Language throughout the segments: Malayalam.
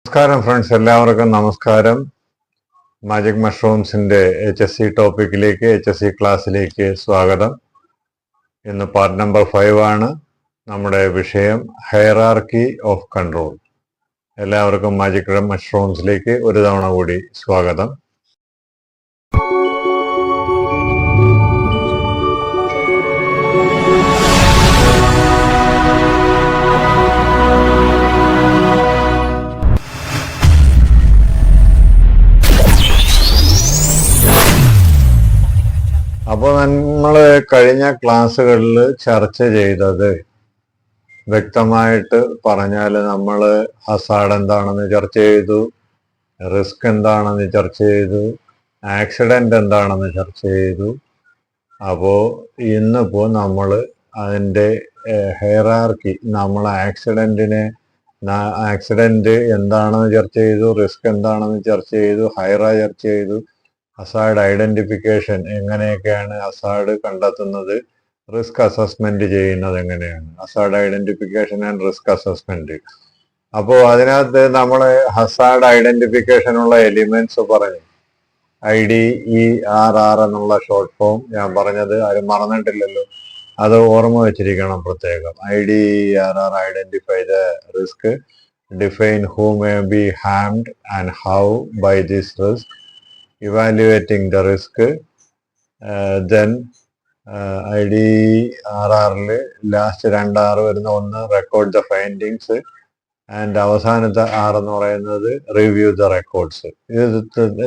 നമസ്കാരം ഫ്രണ്ട്സ്, എല്ലാവർക്കും നമസ്കാരം. മാജിക് മഷ്റൂംസിന്റെ HSC ടോപ്പിക്കിലേക്ക്, HSC ക്ലാസ്സിലേക്ക് സ്വാഗതം. ഇന്ന് പാർട്ട് നമ്പർ 5 ആണ്. നമ്മുടെ വിഷയം ഹൈറാർക്കി ഓഫ് കൺട്രോൾ. എല്ലാവർക്കും മാജിക് മഷ്റൂംസിലേക്ക് ഒരു തവണ കൂടി സ്വാഗതം. അപ്പോൾ നമ്മൾ കഴിഞ്ഞ ക്ലാസ്സുകളിൽ ചർച്ച ചെയ്തത്, വ്യക്തമായിട്ട് പറഞ്ഞാൽ നമ്മൾ ഹസാർഡ് എന്താണെന്ന് ചർച്ച ചെയ്തു, റിസ്ക് എന്താണെന്ന് ചർച്ച ചെയ്തു, ആക്സിഡന്റ് എന്താണെന്ന് ചർച്ച ചെയ്തു. അപ്പോൾ ഇന്നിപ്പോൾ നമ്മൾ അതിൻ്റെ ഹൈറാർക്കി, നമ്മൾ ആക്സിഡന്റ് എന്താണെന്ന് ചർച്ച ചെയ്തു, റിസ്ക് എന്താണെന്ന് ചർച്ച ചെയ്തു, ഹൈറ ചർച്ച ചെയ്തു, ഹസാർഡ് ഐഡന്റിഫിക്കേഷൻ എങ്ങനെയൊക്കെയാണ് ഹസാർഡ് കണ്ടെത്തുന്നത്, റിസ്ക് അസസ്മെന്റ് ചെയ്യുന്നത് എങ്ങനെയാണ്, hazard identification and risk assessment. അപ്പോൾ അതിനകത്ത് നമ്മൾ ഹസാർഡ് ഐഡന്റിഫിക്കേഷനുള്ള എലിമെന്റ്സ് പറഞ്ഞു. IDERR എന്നുള്ള ഷോർട്ട് ഫോം ഞാൻ പറഞ്ഞത് ആരും മറന്നിട്ടില്ലല്ലോ, അത് ഓർമ്മ വെച്ചിരിക്കണം പ്രത്യേകം. IDERR, identify the risk, define who may be harmed and how by this risk, evaluating the risk, then IDERR last 2 R വരുന്ന ഒന്ന് റെക്കോർഡ് ദ ഫൈൻഡിങ്സ്, ആൻഡ് അവസാനത്തെ R എന്ന് പറയുന്നത് റിവ്യൂ ദ റെക്കോർഡ്സ്.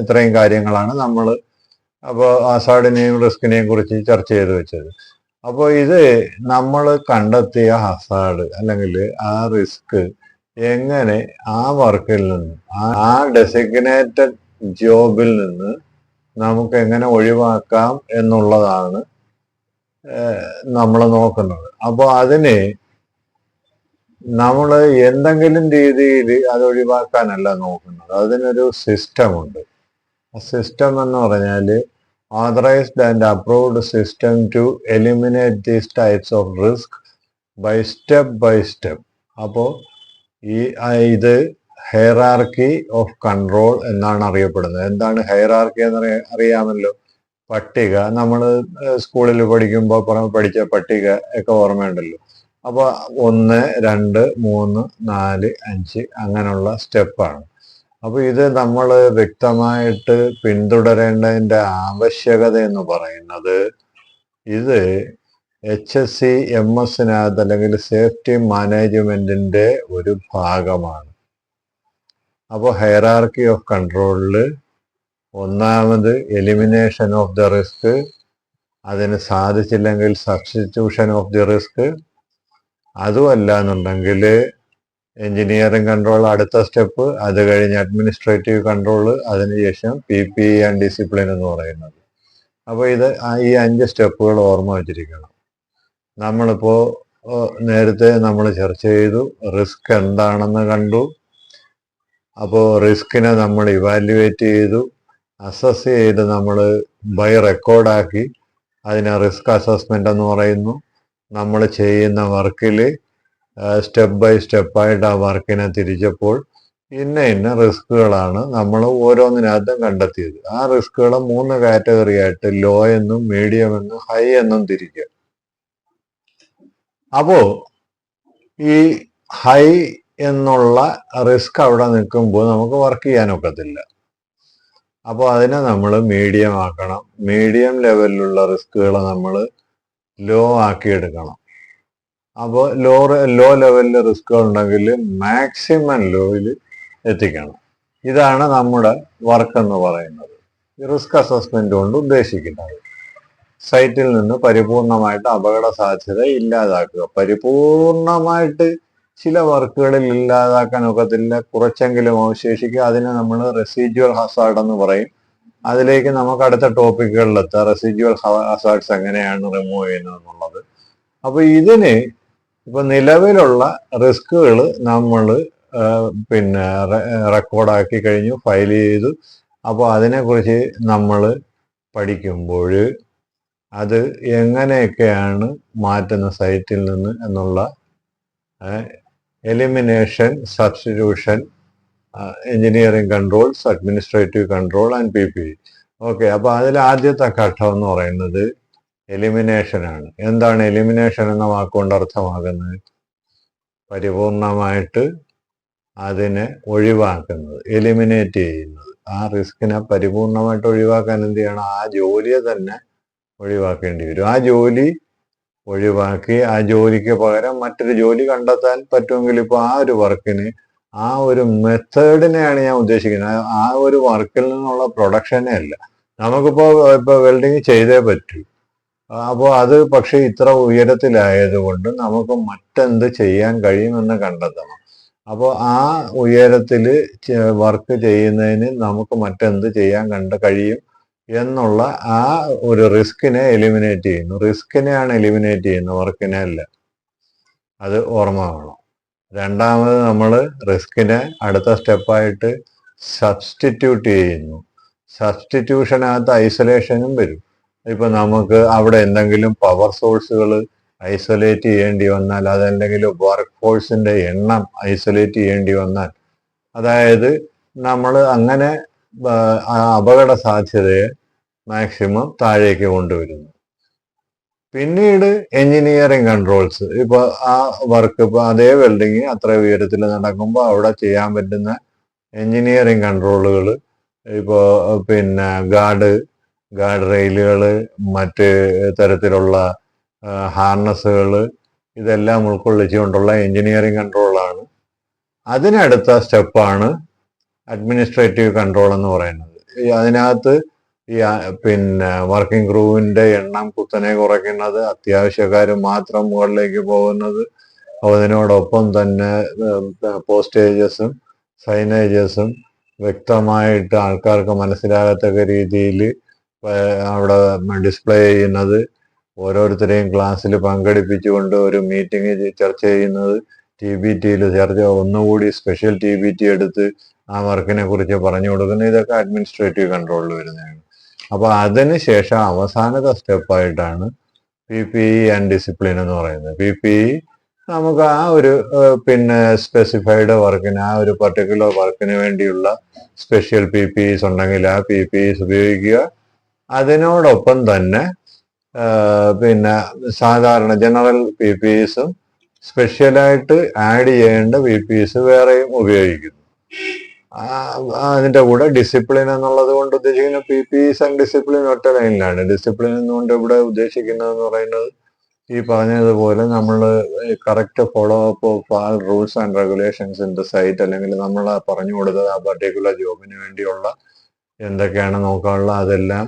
ഇത്രയും കാര്യങ്ങളാണ് നമ്മൾ അപ്പോൾ ഹസാർഡിനെയും റിസ്കിനെയും കുറിച്ച് ചർച്ച ചെയ്ത് വെച്ചത്. അപ്പോൾ ഇത് നമ്മൾ കണ്ടെത്തിയ ഹസാർഡ് അല്ലെങ്കിൽ ആ റിസ്ക് എങ്ങനെ ആ വർക്കിൽ നിന്ന്, ആ ഡെസിഗ്നേറ്റഡ് ജോബിൽ നിന്ന് നമുക്ക് എങ്ങനെ ഒഴിവാക്കാം എന്നുള്ളതാണ് നമ്മൾ നോക്കുന്നത്. അപ്പോൾ അതിന് നമ്മൾ എന്തെങ്കിലും രീതിയിൽ അത് ഒഴിവാക്കാനല്ല നോക്കുന്നത്, അതിനൊരു സിസ്റ്റമുണ്ട്. ആ സിസ്റ്റം എന്ന് പറഞ്ഞാൽ authorised and approved system to eliminate these types of risk by step. അപ്പോൾ ഇത് ഹൈറാർക്കി ഓഫ് കൺട്രോൾ എന്നാണ് അറിയപ്പെടുന്നത്. എന്താണ് ഹൈറാർക്കി എന്ന് അറിയാമല്ലോ, പട്ടിക. നമ്മൾ സ്കൂളിൽ പഠിക്കുമ്പോൾ പഠിച്ച പട്ടിക ഒക്കെ ഓർമ്മയുണ്ടല്ലോ. അപ്പോൾ 1, 2, 3, 4, 5 അങ്ങനെയുള്ള സ്റ്റെപ്പാണ്. അപ്പോൾ ഇത് നമ്മൾ വ്യക്തമായിട്ട് പിന്തുടരേണ്ടതിൻ്റെ ആവശ്യകത എന്ന് പറയുന്നത്, ഇത് HSC MS-നകത്ത് അല്ലെങ്കിൽ സേഫ്റ്റി മാനേജ്മെന്റിന്റെ ഒരു ഭാഗമാണ്. അപ്പോൾ ഹൈറാർക്കി ഓഫ് കൺട്രോളിൽ ഒന്നാമത് എലിമിനേഷൻ ഓഫ് ദ റിസ്ക്, അതിന് സാധിച്ചില്ലെങ്കിൽ സബ്സ്റ്റിറ്റ്യൂഷൻ ഓഫ് ദി റിസ്ക്, അതുമല്ല എന്നുണ്ടെങ്കിൽ എഞ്ചിനീയറിംഗ് കൺട്രോൾ അടുത്ത സ്റ്റെപ്പ്, അത് കഴിഞ്ഞ് അഡ്മിനിസ്ട്രേറ്റീവ് കൺട്രോൾ, അതിനുശേഷം PPE ആൻഡ് ഡിസിപ്ലിൻ എന്ന് പറയുന്നത്. അപ്പോൾ ഈ 5 സ്റ്റെപ്പുകൾ ഓർമ്മ വച്ചിരിക്കണം. നമ്മളിപ്പോൾ നേരത്തെ നമ്മൾ ചർച്ച ചെയ്തു, റിസ്ക് എന്താണെന്ന് കണ്ടു. അപ്പോൾ റിസ്കിനെ നമ്മൾ ഇവാലുവേറ്റ് ചെയ്തു, അസസ് ചെയ്ത് നമ്മൾ ബൈ റെക്കോർഡാക്കി. അതിനെ റിസ്ക് അസസ്മെൻ്റ് എന്ന് പറയുന്നു. നമ്മൾ ചെയ്യുന്ന വർക്കിൽ സ്റ്റെപ്പ് ബൈ സ്റ്റെപ്പായിട്ട് ആ വർക്കിനെ തിരിച്ചപ്പോൾ ഇന്ന റിസ്കുകളാണ് നമ്മൾ ഓരോന്നിനകത്തും കണ്ടെത്തിയത്. ആ റിസ്കുകൾ 3 കാറ്റഗറി ആയിട്ട് ലോ എന്നും മീഡിയം എന്നും ഹൈ എന്നും തിരിക്കുക. അപ്പോൾ ഈ ഹൈ എന്നുള്ള റിസ്ക് അവിടെ നിൽക്കുമ്പോൾ നമുക്ക് വർക്ക് ചെയ്യാനൊക്കത്തില്ല. അപ്പോൾ അതിനെ നമ്മൾ മീഡിയം ആക്കണം. മീഡിയം ലെവലിലുള്ള റിസ്കുകൾ നമ്മൾ ലോ ആക്കിയെടുക്കണം. അപ്പോൾ ലോ ലെവലിലെ റിസ്കുകൾ ഉണ്ടെങ്കിൽ മാക്സിമം ലോയിൽ എത്തിക്കണം. ഇതാണ് നമ്മുടെ വർക്ക് എന്ന് പറയുന്നത്. ഈ റിസ്ക് അസസ്മെന്റ് കൊണ്ട് ഉദ്ദേശിക്കുന്നത് സൈറ്റിൽ നിന്ന് പരിപൂർണമായിട്ട് അപകട സാധ്യത ഇല്ലാതാക്കുക. പരിപൂർണമായിട്ട് ചില വർക്കുകളിൽ ഇല്ലാതാക്കാൻ ഒക്കത്തില്ല, കുറച്ചെങ്കിലും അവശേഷിക്കുക. അതിനെ നമ്മൾ റെസിഡ്യുവൽ ഹസാർഡ് എന്ന് പറയും. അതിലേക്ക് നമുക്ക് അടുത്ത ടോപ്പിക്കുകളിലെത്താം, റെസിഡ്യുവൽ ഹസാർഡ്സ് എങ്ങനെയാണ് റിമൂവ് ചെയ്യുന്നത് എന്നുള്ളത്. അപ്പോൾ ഇതിന് ഇപ്പൊ നിലവിലുള്ള റിസ്കുകൾ നമ്മൾ റെക്കോർഡാക്കി കഴിഞ്ഞു, ഫയൽ ചെയ്തു. അപ്പോൾ അതിനെക്കുറിച്ച് നമ്മൾ പഠിക്കുമ്പോൾ അത് എങ്ങനെയൊക്കെയാണ് മാറ്റുന്ന സൈറ്റിൽ നിന്ന് എന്നുള്ള elimination, substitution, engineering controls, administrative control and PPE. Okay, അപ്പൊ അതിൽ ആദ്യത്തെ ഘട്ടം എന്ന് പറയുന്നത് എലിമിനേഷൻ ആണ്. എന്താണ് എലിമിനേഷൻ എന്ന വാക്കുകൊണ്ട് അർത്ഥമാക്കുന്നത്? പരിപൂർണമായിട്ട് അതിനെ ഒഴിവാക്കുന്നത്, എലിമിനേറ്റ് ചെയ്യുന്നത്. ആ റിസ്കിനെ പരിപൂർണമായിട്ട് ഒഴിവാക്കാൻ എന്ത് ചെയ്യണം? ആ ജോലിയെ തന്നെ ഒഴിവാക്കേണ്ടി വരും. ആ ജോലി ഒഴിവാക്കി ആ ജോലിക്ക് പകരം മറ്റൊരു ജോലി കണ്ടെത്താൻ പറ്റുമെങ്കിൽ ഇപ്പോൾ ആ ഒരു വർക്കിന്, ആ ഒരു മെത്തേഡിനെയാണ് ഞാൻ ഉദ്ദേശിക്കുന്നത്. ആ ഒരു വർക്കിൽ നിന്നുള്ള പ്രൊഡക്ഷനെ അല്ല. നമുക്കിപ്പോൾ വെൽഡിങ് ചെയ്തേ പറ്റൂ. അപ്പോൾ അത് പക്ഷെ ഇത്ര ഉയരത്തിലായതുകൊണ്ട് നമുക്ക് മറ്റെന്ത് ചെയ്യാൻ കഴിയുമെന്ന് കണ്ടെത്തണം. അപ്പോൾ ആ ഉയരത്തിൽ വർക്ക് ചെയ്യുന്നതിന് നമുക്ക് മറ്റെന്ത് ചെയ്യാൻ കഴിയും എന്നുള്ള ആ ഒരു റിസ്കിനെ എലിമിനേറ്റ് ചെയ്യുന്നു. റിസ്കിനെയാണ് എലിമിനേറ്റ് ചെയ്യുന്നത്, വർക്കിനെ അല്ല. അത് ഓർമ്മ വേണം. രണ്ടാമത് നമ്മൾ റിസ്കിനെ അടുത്ത സ്റ്റെപ്പായിട്ട് സബ്സ്റ്റിറ്റ്യൂട്ട് ചെയ്യുന്നു. സബ്സ്റ്റിറ്റ്യൂഷനകത്ത് ഐസൊലേഷനും വരും. ഇപ്പൊ നമുക്ക് അവിടെ എന്തെങ്കിലും പവർ സോഴ്സുകൾ ഐസൊലേറ്റ് ചെയ്യേണ്ടി വന്നാൽ, അതല്ലെങ്കിൽ വർക്ക് ഫോഴ്സിന്റെ എണ്ണം ഐസൊലേറ്റ് ചെയ്യേണ്ടി വന്നാൽ, അതായത് നമ്മൾ അങ്ങനെ അപകട സാധ്യതയെ മാക്സിമം താഴേക്ക് കൊണ്ടുവരുന്നു. പിന്നീട് എഞ്ചിനീയറിംഗ് കൺട്രോൾസ്. ഇപ്പൊ ആ വർക്ക്, ഇപ്പൊ അതേ വെൽഡിങ് അത്ര ഉയരത്തിൽ നടക്കുമ്പോൾ അവിടെ ചെയ്യാൻ പറ്റുന്ന എഞ്ചിനീയറിംഗ് കൺട്രോളുകൾ, ഇപ്പോ പിന്നെ ഗാർഡ് റെയിലുകൾ, മറ്റ് തരത്തിലുള്ള ഹാർനസുകൾ, ഇതെല്ലാം ഉൾക്കൊള്ളിച്ചുകൊണ്ടുള്ള എഞ്ചിനീയറിംഗ് കൺട്രോളാണ്. അതിനടുത്ത സ്റ്റെപ്പാണ് അഡ്മിനിസ്ട്രേറ്റീവ് കൺട്രോൾ എന്ന് പറയുന്നത്. അതിനകത്ത് ഈ പിന്നെ വർക്കിംഗ് ക്രൂവിന്റെ എണ്ണം കുത്തനെ കുറയ്ക്കുന്നത്, അത്യാവശ്യക്കാർ മാത്രം മുകളിലേക്ക് പോകുന്നത്, അതിനോടൊപ്പം തന്നെ പോസ്റ്റേജസും സൈനേജസും വ്യക്തമായിട്ട് ആൾക്കാർക്ക് മനസ്സിലാകത്തക്ക രീതിയിൽ അവിടെ ഡിസ്പ്ലേ ചെയ്യുന്നത്, ഓരോരുത്തരെയും ക്ലാസ്സിൽ പങ്കെടുപ്പിച്ചുകൊണ്ട് ഒരു മീറ്റിംഗ് ചർച്ച ചെയ്യുന്നത്, TBTയിൽ ചർച്ച, ഒന്നുകൂടി സ്പെഷ്യൽ TBT എടുത്ത് ആ വർക്കിനെ കുറിച്ച് പറഞ്ഞു കൊടുക്കുന്നത്, ഇതൊക്കെ അഡ്മിനിസ്ട്രേറ്റീവ് കൺട്രോളിൽ വരുന്നതാണ്. അപ്പൊ അതിന് ശേഷം അവസാനത്തെ സ്റ്റെപ്പായിട്ടാണ് PPE ആൻഡ് ഡിസിപ്ലിൻ എന്ന് പറയുന്നത്. PPE നമുക്ക് ആ ഒരു പിന്നെ സ്പെസിഫൈഡ് വർക്കിന്, ആ ഒരു പർട്ടിക്കുലർ വർക്കിന് വേണ്ടിയുള്ള സ്പെഷ്യൽ PPEs ഉണ്ടെങ്കിൽ ആ PPEs ഉപയോഗിക്കുക. അതിനോടൊപ്പം തന്നെ പിന്നെ സാധാരണ ജനറൽ PPEസും സ്പെഷ്യലായിട്ട് ആഡ് ചെയ്യേണ്ട PPEs വേറെയും ഉപയോഗിക്കുന്നു. അതിന്റെ കൂടെ ഡിസിപ്ലിൻ എന്നുള്ളത് കൊണ്ട് ഉദ്ദേശിക്കുന്ന PPEs ആൻഡ് ഡിസിപ്ലിൻ ഒറ്റ ലൈനിലാണ്. ഡിസിപ്ലിൻ എന്നുകൊണ്ട് ഇവിടെ ഉദ്ദേശിക്കുന്നത് എന്ന് പറയുന്നത് ഈ പറഞ്ഞതുപോലെ നമ്മൾ correct follow up of all rules and regulations in the site, അല്ലെങ്കിൽ നമ്മൾ പറഞ്ഞു കൊടുത്തത് ആ പർട്ടിക്കുലർ ജോബിന് വേണ്ടിയുള്ള എന്തൊക്കെയാണ് നോക്കാനുള്ള അതെല്ലാം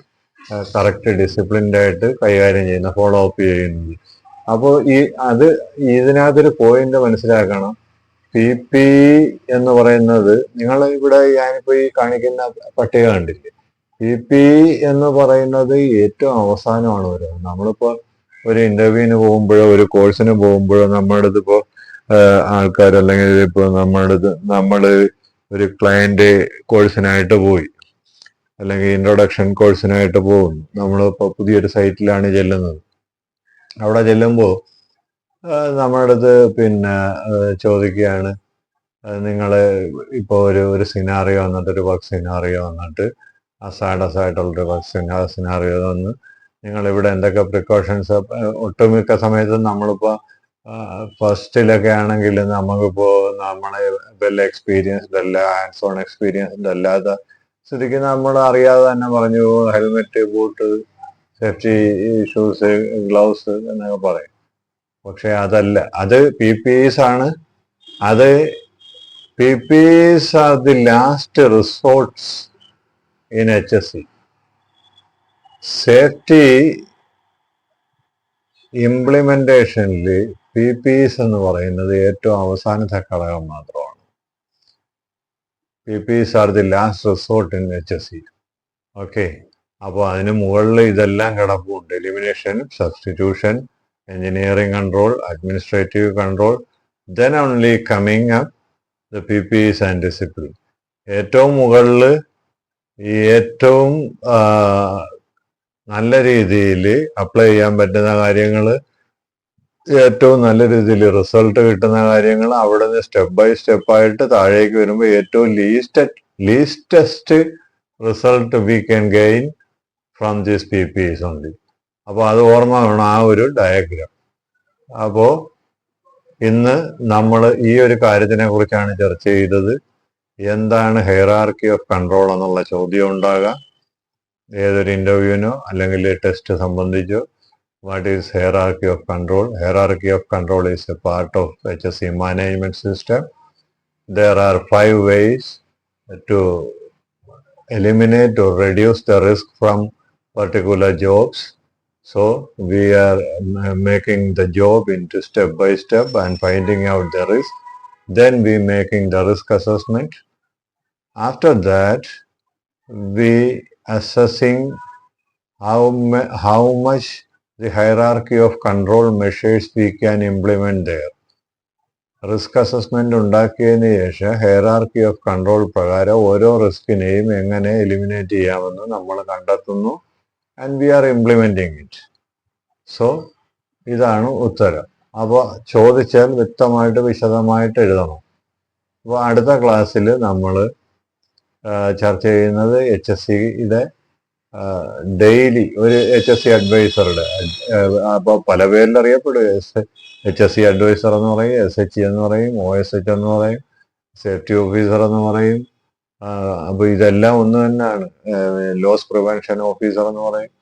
കറക്റ്റ് ഡിസിപ്ലിൻഡ് ആയിട്ട് കൈകാര്യം ചെയ്യുന്ന, ഫോളോ അപ്പ് ചെയ്യുന്നത്. അപ്പോൾ ഇതിനകത്തൊരു പോയിന്റ് മനസ്സിലാക്കണം. PPE എന്ന് പറയുന്നത്, നിങ്ങൾ ഇവിടെ ഞാനിപ്പോ ഈ കാണിക്കുന്ന പട്ടിക കണ്ടില്ലേ, PPE എന്ന് പറയുന്നത് ഏറ്റവും അവസാനമാണ് വരുന്നത്. നമ്മളിപ്പോ ഒരു ഇന്റർവ്യൂവിന് പോകുമ്പോഴോ ഒരു കോഴ്സിന് പോകുമ്പോഴോ നമ്മുടെ അടുത്തിപ്പോ ആൾക്കാർ, അല്ലെങ്കിൽ ഇപ്പൊ നമ്മള് ഒരു ക്ലയന്റ് കോഴ്സിനായിട്ട് പോയി, അല്ലെങ്കിൽ ഇൻട്രൊഡക്ഷൻ കോഴ്സിനായിട്ട് പോകുന്നു. നമ്മളിപ്പോ പുതിയൊരു സൈറ്റിലാണ് ചെല്ലുന്നത്. അവിടെ ചെല്ലുമ്പോൾ നമ്മുടെ അടുത്ത് പിന്നെ ചോദിക്കുകയാണ്, നിങ്ങൾ ഇപ്പോൾ ഒരു സിനാറിയോ വന്നിട്ട്, ഒരു വർക്ക് സിനാറിയോ വന്നിട്ട്, അസാഡസ് ആയിട്ടുള്ളൊരു വർക്ക് സിനാറിയോ വന്ന് നിങ്ങളിവിടെ എന്തൊക്കെ പ്രിക്കോഷൻസ്. ഒട്ടുമിക്ക സമയത്തും നമ്മളിപ്പോൾ ഫസ്റ്റിലൊക്കെ ആണെങ്കിൽ നമുക്കിപ്പോൾ നമ്മളെ വെൽ എക്സ്പീരിയൻസ്ഡ് അല്ല, ഹാൻഡ്സ് ഓൺ എക്സ്പീരിയൻസ്ഡ് അല്ലാത്ത സ്ഥിതിക്ക് നമ്മൾ അറിയാതെ തന്നെ പറഞ്ഞു helmet, boot, safety shoes, gloves എന്നൊക്കെ പറയും. പക്ഷെ അതല്ല, അത് PPEs ആണ്. അത് PPEs are the last resorts in HSE. Safety ഇംപ്ലിമെന്റേഷനിൽ PPEs എന്ന് പറയുന്നത് ഏറ്റവും അവസാനത്തെ ഘടകം മാത്രമാണ്. PPEs are the last resort in HSE. Okay, അപ്പോൾ അതിന് മുകളിൽ ഇതെല്ലാം കിടപ്പുണ്ട്. Elimination, substitution, engineering control, administrative control, then only coming up the PPEs and discipline. ഏറ്റവും മുകളിൽ ഏറ്റവും നല്ല രീതിയിൽ അപ്ലൈ ചെയ്യാൻ പറ്റുന്ന കാര്യങ്ങൾ ഏറ്റവും നല്ല രീതിയിൽ റിസൾട്ട് കിട്ടുന്ന കാര്യങ്ങൾ അവിടെ നിന്ന് സ്റ്റെപ്പ് ബൈ സ്റ്റെപ്പ് ആയിട്ട് താഴേക്ക് വരുമ്പോൾ ഏറ്റവും leastest result we can gain from these PPs ഓൺലി. അപ്പോൾ അത് ഓർമ്മ വേണം, ആ ഒരു ഡയഗ്രാം. അപ്പോൾ ഇന്ന് നമ്മൾ ഈ ഒരു കാര്യത്തിനെ കുറിച്ചാണ് ചർച്ച ചെയ്തത്. എന്താണ് ഹൈറാർക്കി ഓഫ് കൺട്രോൾ എന്നുള്ള ചോദ്യം ഉണ്ടാകാം ഏതൊരു ഇന്റർവ്യൂവിനോ അല്ലെങ്കിൽ test സംബന്ധിച്ചോ. What is hierarchy of control? Hierarchy of control is a part of HSE management system. There are 5 ways to eliminate or reduce the risk from particular jobs. So we are making the job into step by step and finding out the risk. Then we making the risk assessment. After that, we assessing how much the hierarchy of control measures we can implement there. Risk assessment ഉണ്ടാക്കിയതിന് ശേഷം ഹൈറാർക്കി ഓഫ് കൺട്രോൾ പ്രകാരം ഓരോ റിസ്കിനെയും എങ്ങനെ എലിമിനേറ്റ് ചെയ്യാമെന്ന് നമ്മൾ കണ്ടെത്തുന്നു. And we are implementing it. So ഇതാണ് ഉത്തരം. അപ്പോൾ ചോദിച്ചാൽ വ്യക്തമായിട്ട് വിശദമായിട്ട് എഴുതണം. അപ്പോൾ അടുത്ത ക്ലാസ്സിൽ നമ്മൾ ചർച്ച ചെയ്യുന്നത് HSCയുടെ ഡെയിലി ഒരു HSC അഡ്വൈസറുടെ, അപ്പോൾ പല പേരിൽ അറിയപ്പെടും. HSC അഡ്വൈസർ എന്ന് പറയും, SHE എന്ന് പറയും, OSH എന്ന് പറയും, സേഫ്റ്റി ഓഫീസർ എന്ന് പറയും. അപ്പോൾ ഇതെല്ലാം ഒന്ന് തന്നെയാണ്. ലോസ് പ്രിവെൻഷൻ ഓഫീസർ എന്ന് പറയും.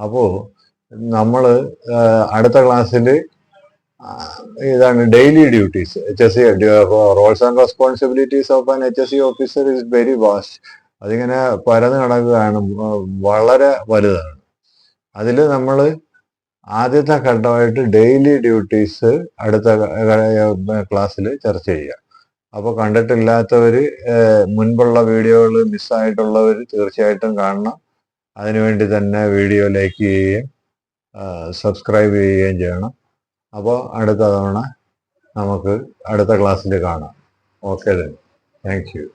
അപ്പോൾ നമ്മൾ അടുത്ത ക്ലാസ്സിൽ ഇതാണ് daily duties. HSC roles and responsibilities of an HSC officer is very vast. അതിങ്ങനെ പരന്ന് കിടക്കുകയാണ്, വളരെ വലുതാണ്. അതിൽ നമ്മൾ ആദ്യത്തെ ഘട്ടമായിട്ട് ഡെയിലി ഡ്യൂട്ടീസ് അടുത്ത ക്ലാസ്സിൽ ചർച്ച ചെയ്യുക. അപ്പോൾ കണ്ടിട്ടില്ലാത്തവർ, മുൻപുള്ള വീഡിയോകൾ മിസ്സായിട്ടുള്ളവർ തീർച്ചയായിട്ടും കാണണം. അതിനുവേണ്ടി തന്നെ വീഡിയോ ലൈക്ക് ചെയ്യുകയും സബ്സ്ക്രൈബ് ചെയ്യുകയും ചെയ്യണം. അപ്പോൾ അടുത്ത തവണ നമുക്ക് അടുത്ത ക്ലാസ്സിൽ കാണാം. Okay then, thank you.